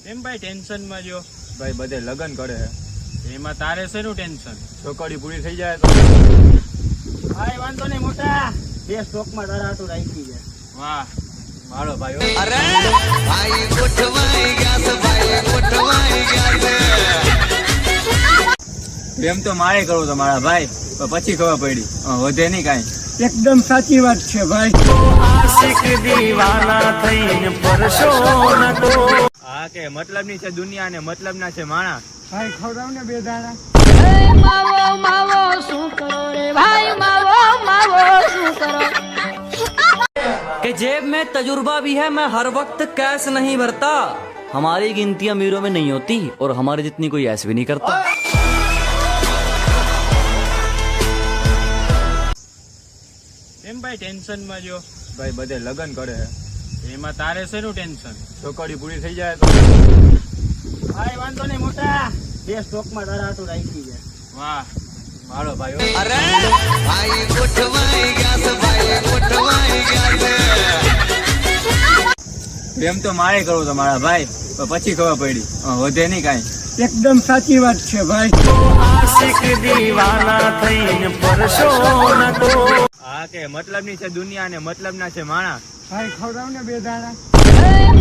કેમ ભાઈ ટેન્શન માં જો? ભાઈ બધે લગન કરે છે, એમાં તારે શેનું ટેન્શન? છોકરી પૂરી થઈ જાય તો ભાઈ વાંધો નહીં મોટા, બે સ્ટોકમાં તારા હાટું રાખી છે. વાહ મારો ભાઈ અરે ભાઈ ગોઠવાઈ ગયા છે, ભાઈ ગોઠવાઈ ગયા છે. પ્રેમ તો મારે કરવું તમારા ભાઈ, પણ પછી ખબર પડી વધે નહીં કાંઈ. એકદમ સાચી વાત છે ભાઈ. આશિક દીવાના થઈને પરશો નતો. હા કે મતલબ ની છે દુનિયા ને મતલબ ના છે માણા. ભાઈ ખવડાવ ને બે દાણા. માવો માવો શું કરો રે ભાઈ, માવો માવો શું કરો. कि जेब में तजुर्बा भी है, मैं हर वक्त कैश नहीं भरता. हमारी गिनती अमीरों में नहीं होती और हमारे जितनी कोई ऐसे भी नहीं करता. કેમ ભાઈ ટેન્શન માં જો? ભાઈ બધે લગન કરે છે, એમાં તારે શેનું ટેન્શન? છોકરી પૂરી થઈ જાય તો ભાઈ વાંધો નહીં મોટા, બે સ્ટોકમાં તારા હાટું રાખી છે. વાહ મારો ભાઈ અરે ભાઈ ગોઠવાઈ ગયા છે, ભાઈ ગોઠવાઈ ગયા છે. પ્રેમ તો મારે કરવું તમારા ભાઈ, પણ પછી ખબર પડી વધે નહીં કાંઈ. એકદમ સાચી વાત છે ભાઈ. આશિક દીવાના થઈને પરશો નતો. હા કે મતલબ ની છે દુનિયા ને મતલબ ના છે માણા. ભાઈ ખવડાવ ને બે દાણા.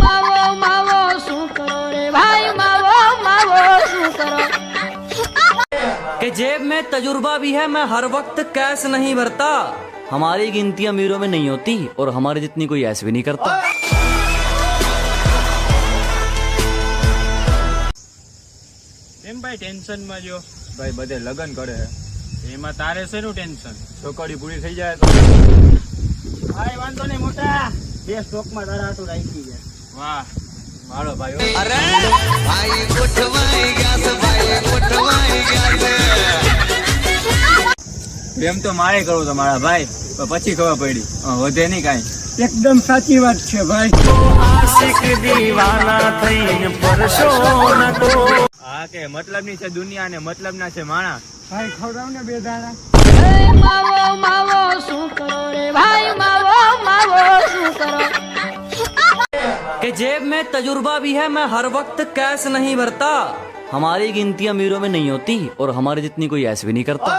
માવો માવો શું કરો રે ભાઈ, માવો માવો શું કરો. कि जेब में तजुर्बा भी है, मैं हर वक्त कैश नहीं भरता. हमारी गिनती अमीरों में नहीं होती और हमारे जितनी कोई ऐसे भी नहीं करता. કેમ ભાઈ ટેન્શન માં જો? ભાઈ બધે લગન કરે છે, એમાં તારે શેનું ટેન્શન? છોકરી પૂરી થઈ જાય તો ભાઈ વાંધો નહીં મોટા, બે સ્ટોકમાં તારા હાટું રાખી છે. વાહ મારો ભાઈ અરે ભાઈ ગોઠવાઈ ગયા છે, ભાઈ ગોઠવાઈ ગયા છે. પ્રેમ તો મારે કરવું તમારા ભાઈ, પણ પછી ખબર પડી વધે નહીં કાંઈ. એકદમ સાચી વાત છે ભાઈ. આશિક દીવાના થઈને પરશો નતો. હા કે મતલબ ની છે દુનિયા ને મતલબ ના છે માણા. ભાઈ ખવડાવ ને બે દાણા. માવો માવો શું કરો રે ભાઈ, માવો માવો શું કરો. कि जेब में तजुर्बा भी है, मैं हर वक्त कैश नहीं भरता. हमारी गिनती अमीरों में नहीं होती और हमारे जितनी कोई ऐसे भी नहीं करता.